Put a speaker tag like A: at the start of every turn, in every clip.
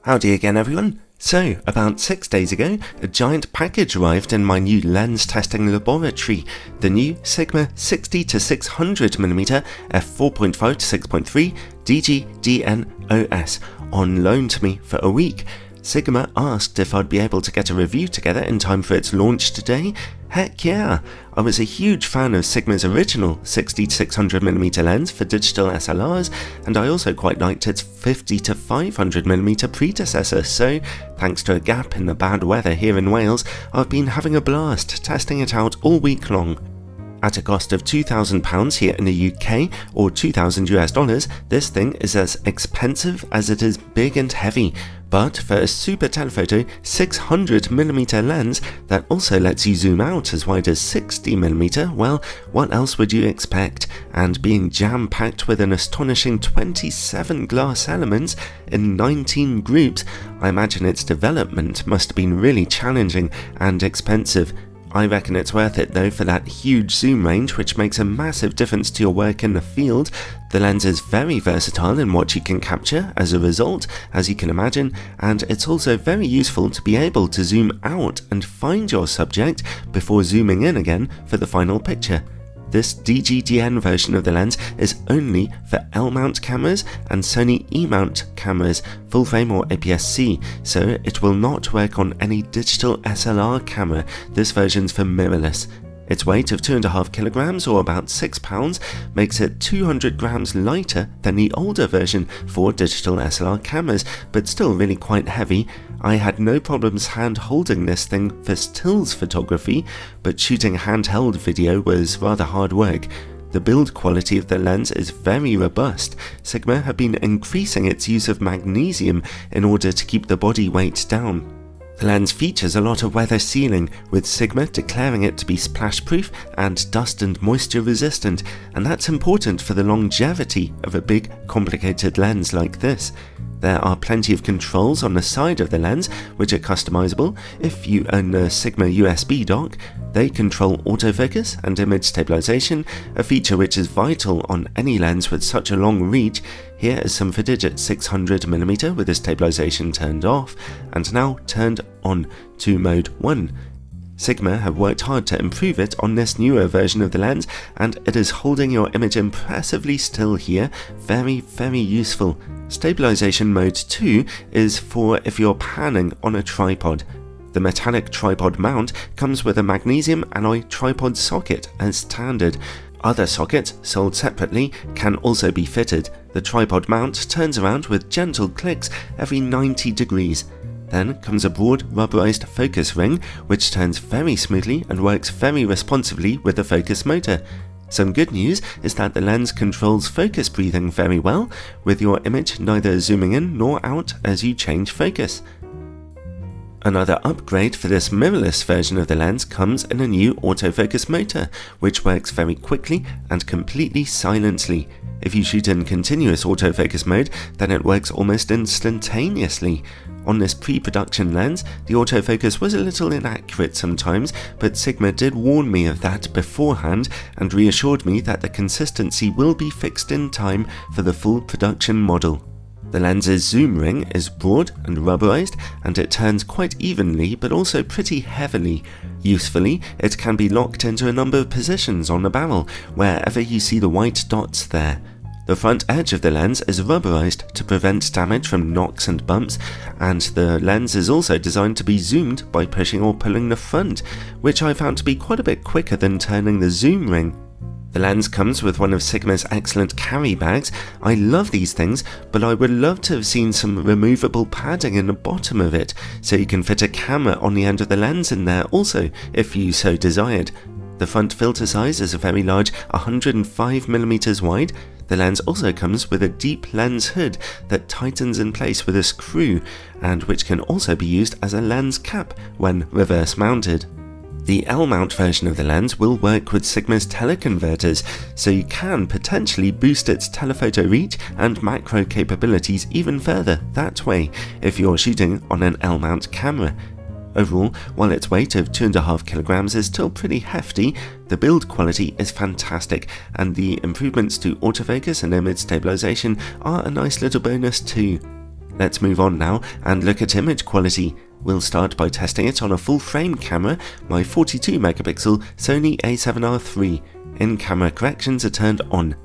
A: Howdy again everyone. So, about 6 days ago, a giant package arrived in my new lens testing laboratory, the new Sigma 60-600mm f4.5 to 6.3 DG-DN-OS, on loan to me for a week. Sigma asked if I'd be able to get a review together in time for its launch today. Heck yeah! I was a huge fan of Sigma's original 60-600mm lens for digital SLRs, and I also quite liked its 50-500mm predecessor, so thanks to a gap in the bad weather here in Wales, I've been having a blast testing it out all week long. At a cost of £2,000 here in the UK, or $2,000 US, this thing is as expensive as it is big and heavy, but for a super telephoto 600mm lens that also lets you zoom out as wide as 60mm, well, what else would you expect? And being jam-packed with an astonishing 27 glass elements in 19 groups, I imagine its development must have been really challenging and expensive. I reckon it's worth it though for that huge zoom range, which makes a massive difference to your work in the field. The lens is very versatile in what you can capture as a result, as you can imagine, and it's also very useful to be able to zoom out and find your subject before zooming in again for the final picture. This DG-DN version of the lens is only for L-mount cameras and Sony E-mount cameras, full frame or APS-C, so it will not work on any digital SLR camera. This version's for mirrorless. Its weight of 2.5 kilograms, or about 6 pounds, makes it 200 grams lighter than the older version for digital SLR cameras, but still really quite heavy. I had no problems hand-holding this thing for stills photography, but shooting handheld video was rather hard work. The build quality of the lens is very robust. Sigma have been increasing its use of magnesium in order to keep the body weight down. The lens features a lot of weather sealing, with Sigma declaring it to be splash-proof and dust and moisture resistant, and that's important for the longevity of a big, complicated lens like this. There are plenty of controls on the side of the lens, which are customizable if you own the Sigma USB dock. They control autofocus and image stabilization, a feature which is vital on any lens with such a long reach. Here is some footage at 600mm with the stabilization turned off, and now turned on to mode 1. Sigma have worked hard to improve it on this newer version of the lens, and it is holding your image impressively still here. Very, very useful. Stabilization mode 2 is for if you're panning on a tripod. The metallic tripod mount comes with a magnesium alloy tripod socket as standard. Other sockets, sold separately, can also be fitted. The tripod mount turns around with gentle clicks every 90 degrees. Then comes a broad rubberized focus ring, which turns very smoothly and works very responsively with the focus motor. Some good news is that the lens controls focus breathing very well, with your image neither zooming in nor out as you change focus. Another upgrade for this mirrorless version of the lens comes in a new autofocus motor, which works very quickly and completely silently. If you shoot in continuous autofocus mode, then it works almost instantaneously. On this pre-production lens, the autofocus was a little inaccurate sometimes, but Sigma did warn me of that beforehand and reassured me that the consistency will be fixed in time for the full production model. The lens's zoom ring is broad and rubberized, and it turns quite evenly but also pretty heavily. Usefully, it can be locked into a number of positions on the barrel, wherever you see the white dots there. The front edge of the lens is rubberized to prevent damage from knocks and bumps, and the lens is also designed to be zoomed by pushing or pulling the front, which I found to be quite a bit quicker than turning the zoom ring. The lens comes with one of Sigma's excellent carry bags. I love these things, but I would love to have seen some removable padding in the bottom of it, so you can fit a camera on the end of the lens in there also, if you so desired. The front filter size is a very large 105mm wide. The lens also comes with a deep lens hood that tightens in place with a screw, and which can also be used as a lens cap when reverse mounted. The L-mount version of the lens will work with Sigma's teleconverters, so you can potentially boost its telephoto reach and macro capabilities even further that way if you're shooting on an L-mount camera. Overall, while its weight of 2.5 kilograms is still pretty hefty, the build quality is fantastic, and the improvements to autofocus and image stabilization are a nice little bonus too. Let's move on now and look at image quality. We'll start by testing it on a full frame camera, my 42 megapixel Sony a7R III. In-camera corrections are turned on.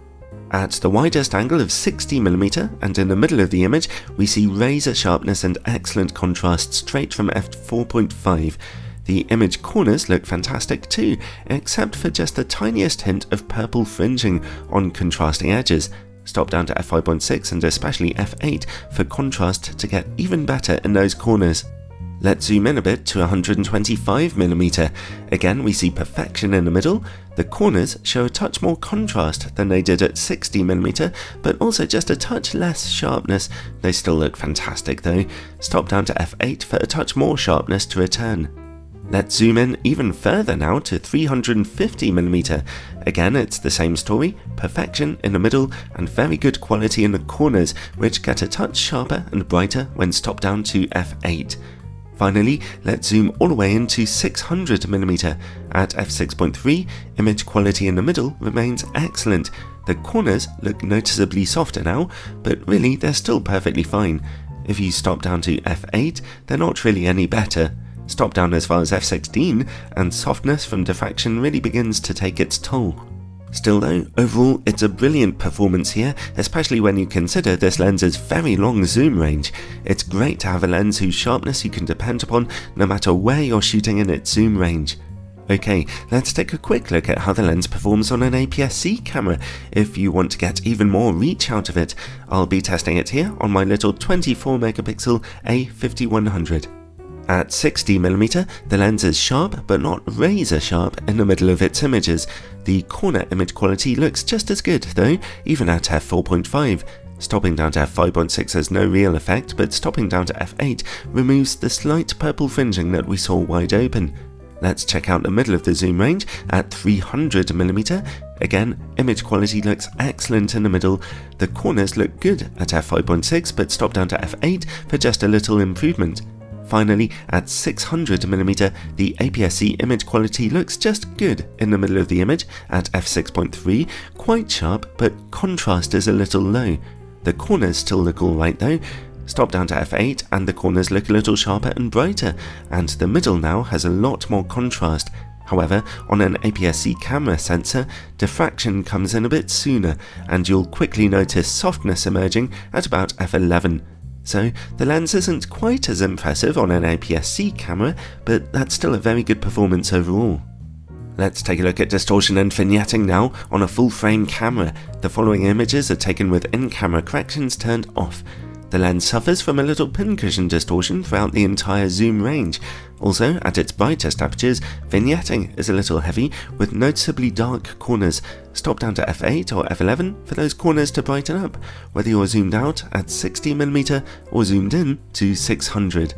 A: At the widest angle of 60mm and in the middle of the image, we see razor sharpness and excellent contrast straight from f4.5. The image corners look fantastic too, except for just the tiniest hint of purple fringing on contrasting edges. Stop down to f5.6 and especially f8 for contrast to get even better in those corners. Let's zoom in a bit to 125mm. Again, we see perfection in the middle. The corners show a touch more contrast than they did at 60mm, but also just a touch less sharpness. They still look fantastic though. Stop down to f8 for a touch more sharpness to return. Let's zoom in even further now to 350mm. Again, it's the same story, perfection in the middle and very good quality in the corners, which get a touch sharper and brighter when stopped down to f8. Finally, let's zoom all the way into 600mm. At f6.3, image quality in the middle remains excellent. The corners look noticeably softer now, but really they're still perfectly fine. If you stop down to f8, they're not really any better. Stop down as far as f16, and softness from diffraction really begins to take its toll. Still though, overall it's a brilliant performance here, especially when you consider this lens's very long zoom range. It's great to have a lens whose sharpness you can depend upon no matter where you're shooting in its zoom range. Okay, let's take a quick look at how the lens performs on an APS-C camera. If you want to get even more reach out of it, I'll be testing it here on my little 24 megapixel A5100. At 60mm, the lens is sharp but not razor sharp in the middle of its images. The corner image quality looks just as good though, even at f4.5. Stopping down to f5.6 has no real effect, but stopping down to f8 removes the slight purple fringing that we saw wide open. Let's check out the middle of the zoom range at 300mm. Again, image quality looks excellent in the middle. The corners look good at f5.6, but stop down to f8 for just a little improvement. Finally, at 600mm, the APS-C image quality looks just good in the middle of the image at f6.3, quite sharp, but contrast is a little low. The corners still look alright though. Stop down to f8 and the corners look a little sharper and brighter, and the middle now has a lot more contrast. However, on an APS-C camera sensor, diffraction comes in a bit sooner, and you'll quickly notice softness emerging at about f11. So, the lens isn't quite as impressive on an APS-C camera, but that's still a very good performance overall. Let's take a look at distortion and vignetting now on a full-frame camera. The following images are taken with in-camera corrections turned off. The lens suffers from a little pincushion distortion throughout the entire zoom range. Also, at its brightest apertures, vignetting is a little heavy with noticeably dark corners. Stop down to f8 or f11 for those corners to brighten up, whether you're zoomed out at 60mm or zoomed in to 600.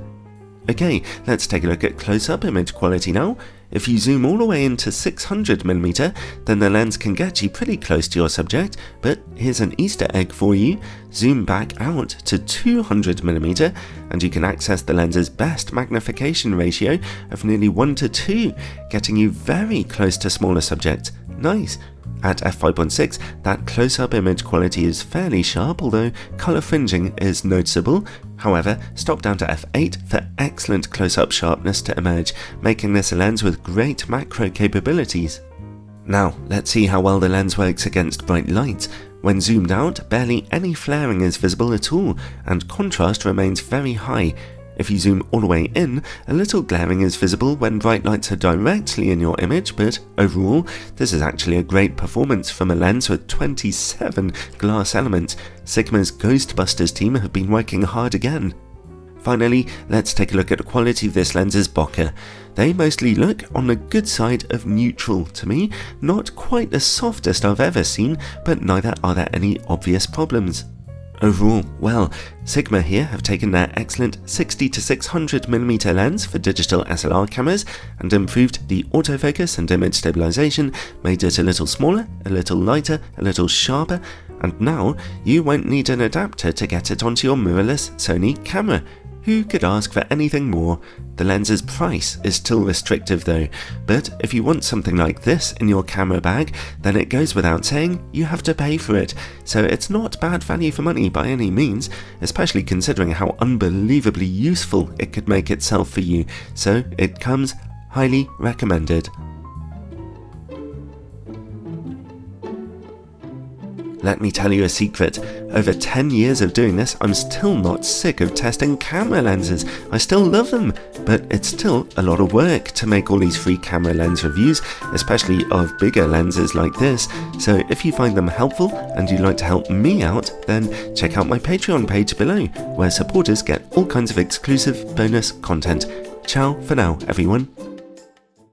A: Okay, let's take a look at close-up image quality now. If you zoom all the way into 600mm, then the lens can get you pretty close to your subject, but here's an Easter egg for you. Zoom back out to 200mm, and you can access the lens's best magnification ratio of nearly 1:2, getting you very close to smaller subjects. Nice! At f5.6, that close-up image quality is fairly sharp, although colour fringing is noticeable. However, stop down to f8 for excellent close-up sharpness to emerge, making this a lens with great macro capabilities. Now, let's see how well the lens works against bright light. When zoomed out, barely any flaring is visible at all, and contrast remains very high. If you zoom all the way in, a little glaring is visible when bright lights are directly in your image, but overall, this is actually a great performance from a lens with 27 glass elements. Sigma's Ghostbusters team have been working hard again. Finally, let's take a look at the quality of this lens's bokeh. They mostly look on the good side of neutral to me, not quite the softest I've ever seen, but neither are there any obvious problems. Overall, well, Sigma here have taken their excellent 60 to 600mm lens for digital SLR cameras and improved the autofocus and image stabilization, made it a little smaller, a little lighter, a little sharper, and now you won't need an adapter to get it onto your mirrorless Sony camera. Who could ask for anything more? The lens's price is still restrictive though, but if you want something like this in your camera bag, then it goes without saying you have to pay for it. So it's not bad value for money by any means, especially considering how unbelievably useful it could make itself for you. So it comes highly recommended. Let me tell you a secret. Over 10 years of doing this, I'm still not sick of testing camera lenses. I still love them, but it's still a lot of work to make all these free camera lens reviews, especially of bigger lenses like this. So if you find them helpful and you'd like to help me out, then check out my Patreon page below, where supporters get all kinds of exclusive bonus content. Ciao for now, everyone.